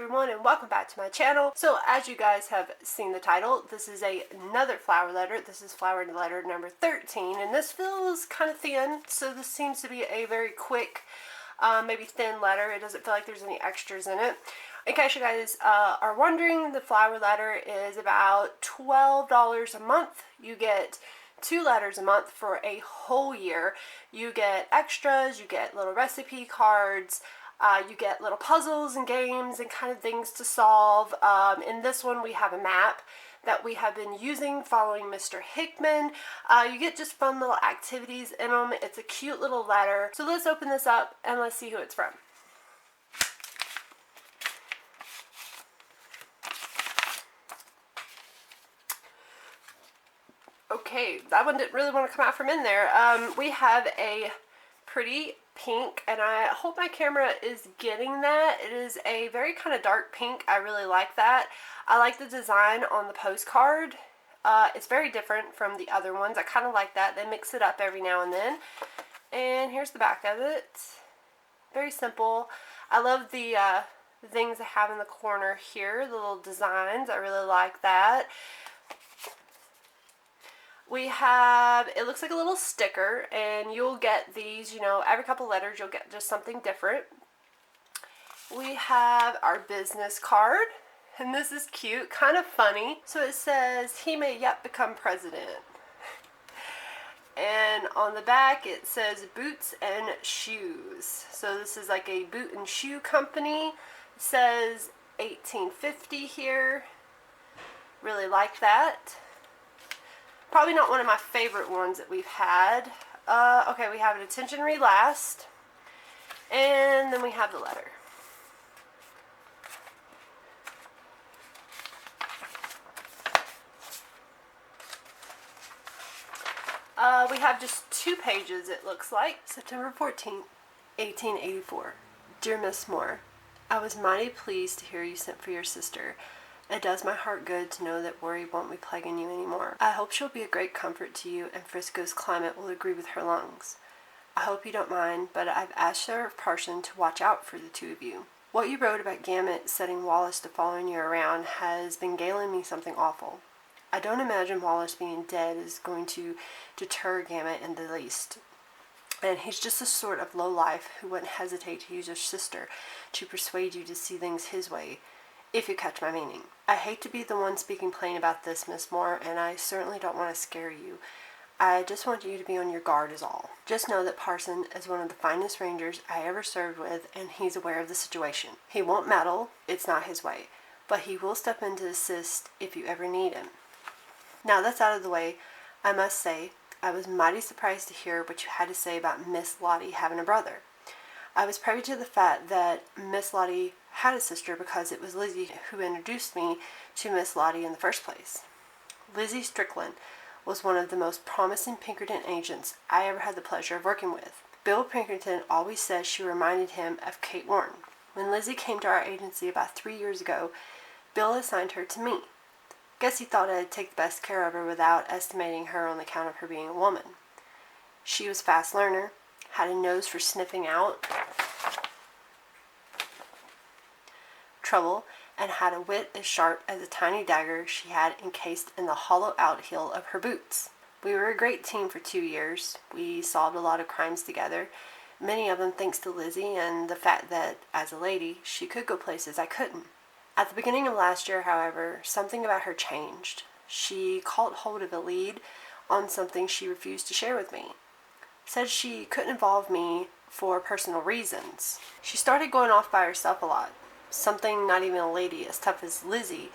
everyone, and welcome back to my channel. So as you guys have seen the title, this is another flower letter. This is flower letter number 13, and this feels kind of thin, so this seems to be a very quick, maybe thin letter. It doesn't feel like there's any extras in it. In case you guys are wondering, the flower letter is about $12 a month. You get 2 letters a month for a whole year. You get extras, you get little recipe cards, you get little puzzles and games and kind of things to solve. In this one we have a map that we have been using following Mr. Hickman. You get just fun little activities in them. It's a cute little letter. So let's open this up and let's see who it's from. Okay, that one didn't really want to come out from in there. We have a pretty pink, and I hope my camera is getting that. It is a very kind of dark pink. I really like that. I like the design on the postcard. It's very different from the other ones. I kind of like that. They mix it up every now and then. And here's the back of it. Very simple. I love the things they have in the corner here, the little designs. I really like that. We have, it looks like a little sticker, and you'll get these, you know, every couple letters you'll get just something different. We have our business card, and this is cute, kind of funny. So it says, "He may yet become president." And on the back it says boots and shoes. So this is like a boot and shoe company. It says 1850 here. Really like that. Probably not one of my favorite ones that we've had. Okay, we have an attention read last. And then we have the letter. We have just 2 pages, it looks like. September 14th, 1884. Dear Miss Moore, I was mighty pleased to hear you sent for your sister. It does my heart good to know that worry won't be plaguing you anymore. I hope she'll be a great comfort to you, and Frisco's climate will agree with her lungs. I hope you don't mind, but I've asked Sheriff Parson to watch out for the 2 of you. What you wrote about Gamut setting Wallace to following you around has been gailing me something awful. I don't imagine Wallace being dead is going to deter Gamut in the least. And he's just a sort of lowlife who wouldn't hesitate to use your sister to persuade you to see things his way, if you catch my meaning. I hate to be the one speaking plain about this, Miss Moore, and I certainly don't want to scare you. I just want you to be on your guard is all. Just know that Parson is one of the finest rangers I ever served with, and he's aware of the situation. He won't meddle, it's not his way, but he will step in to assist if you ever need him. Now that's out of the way, I must say, I was mighty surprised to hear what you had to say about Miss Lottie having a brother. I was privy to the fact that Miss Lottie had a sister because it was Lizzie who introduced me to Miss Lottie in the first place. Lizzie Strickland was one of the most promising Pinkerton agents I ever had the pleasure of working with. Bill Pinkerton always says she reminded him of Kate Warne. When Lizzie came to our agency about 3 years ago, Bill assigned her to me. Guess he thought I'd take the best care of her without estimating her on account of her being a woman. She was a fast learner, had a nose for sniffing out trouble, and had a wit as sharp as a tiny dagger she had encased in the hollow-out heel of her boots. We were a great team for 2 years. We solved a lot of crimes together, many of them thanks to Lizzie and the fact that, as a lady, she could go places I couldn't. At the beginning of last year, however, something about her changed. She caught hold of a lead on something she refused to share with me. Said she couldn't involve me for personal reasons. She started going off by herself a lot. Something not even a lady as tough as Lizzie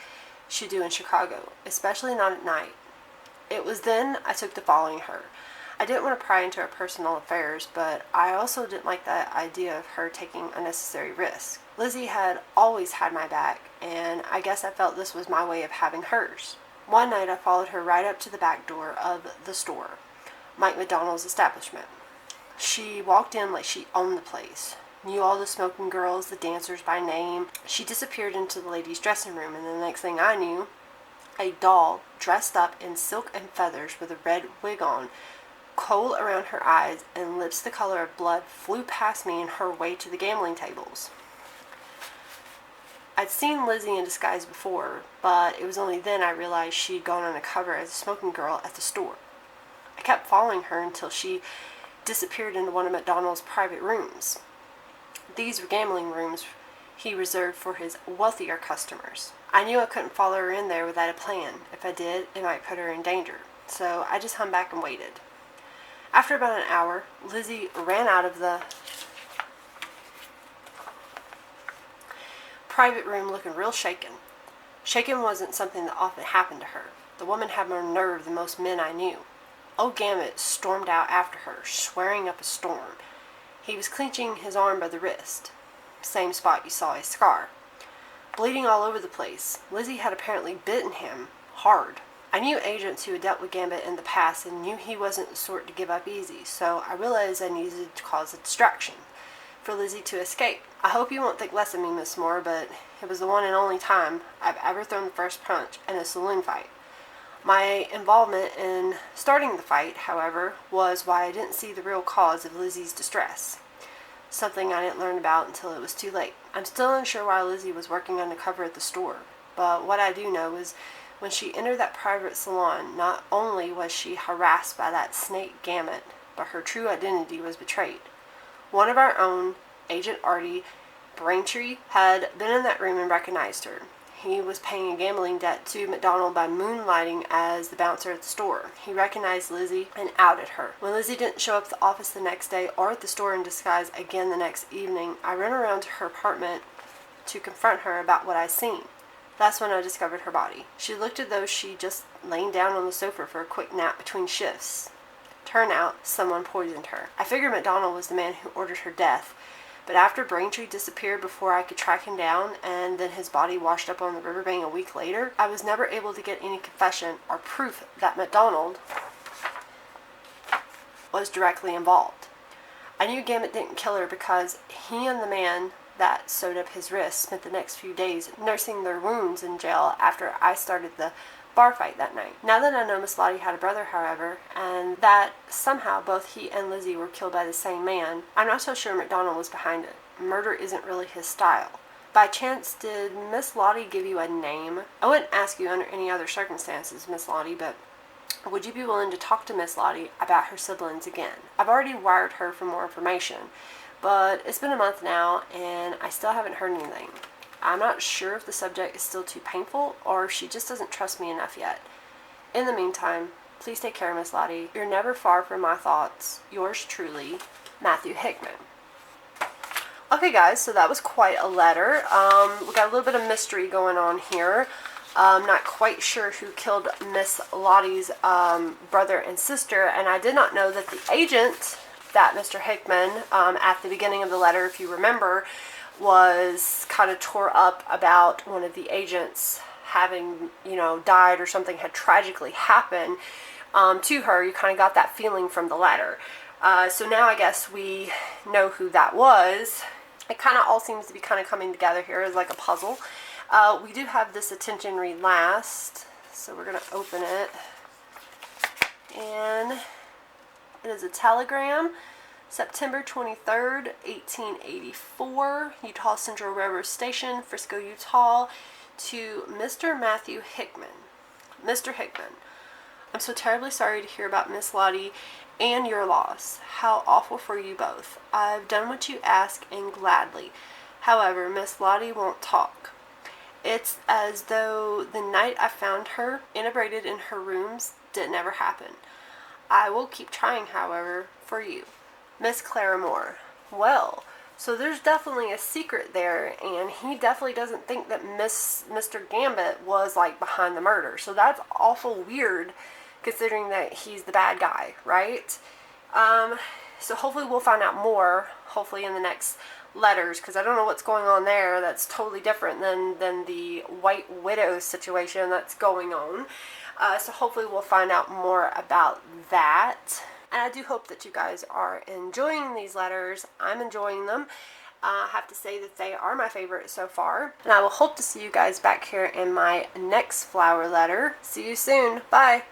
should do in Chicago, especially not at night. It was then I took to following her. I didn't want to pry into her personal affairs, but I also didn't like the idea of her taking unnecessary risks. Lizzie had always had my back, and I guess I felt this was my way of having hers. One night I followed her right up to the back door of the store, Mike McDonald's establishment. She walked in like she owned the place. Knew all the smoking girls, the dancers by name. She disappeared into the ladies' dressing room, and the next thing I knew, a doll dressed up in silk and feathers with a red wig on, kohl around her eyes, and lips the color of blood flew past me in her way to the gambling tables. I'd seen Lizzie in disguise before, but it was only then I realized she'd gone undercover as a smoking girl at the store. I kept following her until she disappeared into one of McDonald's private rooms. These were gambling rooms he reserved for his wealthier customers. I knew I couldn't follow her in there without a plan. If I did, it might put her in danger. So I just hung back and waited. After about an hour, Lizzie ran out of the private room looking real shaken. Shaken wasn't something that often happened to her. The woman had more nerve than most men I knew. Old Gambit stormed out after her, swearing up a storm. He was clenching his arm by the wrist, same spot you saw his scar, bleeding all over the place. Lizzie had apparently bitten him hard. I knew agents who had dealt with Gambit in the past and knew he wasn't the sort to give up easy, so I realized I needed to cause a distraction for Lizzie to escape. I hope you won't think less of me, Miss Moore, but it was the one and only time I've ever thrown the first punch in a saloon fight. My involvement in starting the fight, however, was why I didn't see the real cause of Lizzie's distress. Something I didn't learn about until it was too late. I'm still unsure why Lizzie was working undercover at the store, but what I do know is when she entered that private salon, not only was she harassed by that snake Gambit, but her true identity was betrayed. One of our own, Agent Artie Braintree, had been in that room and recognized her. He was paying a gambling debt to McDonald by moonlighting as the bouncer at the store. He recognized Lizzie and outed her. When Lizzie didn't show up at the office the next day or at the store in disguise again the next evening, I ran around to her apartment to confront her about what I'd seen. That's when I discovered her body. She looked as though she'd just lain down on the sofa for a quick nap between shifts. Turned out, someone poisoned her. I figured McDonald was the man who ordered her death, but after Braintree disappeared before I could track him down, and then his body washed up on the riverbank a week later, I was never able to get any confession or proof that McDonald was directly involved. I knew Gambit didn't kill her because he and the man that sewed up his wrist spent the next few days nursing their wounds in jail after I started the bar fight that night. Now that I know Miss Lottie had a brother, however, and that somehow both he and Lizzie were killed by the same man, I'm not so sure McDonald was behind it. Murder isn't really his style. By chance, did Miss Lottie give you a name? I wouldn't ask you under any other circumstances, Miss Lottie, but would you be willing to talk to Miss Lottie about her siblings again? I've already wired her for more information, but it's been a month now, and I still haven't heard anything. I'm not sure if the subject is still too painful or if she just doesn't trust me enough yet. In the meantime, please take care, Miss Lottie. You're never far from my thoughts. Yours truly, Matthew Hickman. Okay, guys, so that was quite a letter. We got a little bit of mystery going on here. I'm not quite sure who killed Miss Lottie's brother and sister, and I did not know that the agent that Mr. Hickman, at the beginning of the letter, if you remember, was kind of tore up about one of the agents having, died or something had tragically happened to her. You kind of got that feeling from the letter. So now I guess we know who that was. It kind of all seems to be kind of coming together here as like a puzzle. We do have this attention read last, so we're going to open it. And it is a telegram. September 23rd, 1884, Utah Central Railroad Station, Frisco, Utah, to Mr. Matthew Hickman. Mr. Hickman, I'm so terribly sorry to hear about Miss Lottie and your loss. How awful for you both. I've done what you ask and gladly. However, Miss Lottie won't talk. It's as though the night I found her inebriated in her rooms didn't ever happen. I will keep trying, however, for you. Miss Clara Moore. Well, so there's definitely a secret there, and he definitely doesn't think that Mr. Gambit was like behind the murder. So that's awful weird, considering that he's the bad guy, right? So hopefully we'll find out more, hopefully in the next letters, because I don't know what's going on there. That's totally different than the White Widow situation that's going on. So hopefully we'll find out more about that. And I do hope that you guys are enjoying these letters. I'm enjoying them. I have to say that they are my favorite so far. And I will hope to see you guys back here in my next flower letter. See you soon. Bye.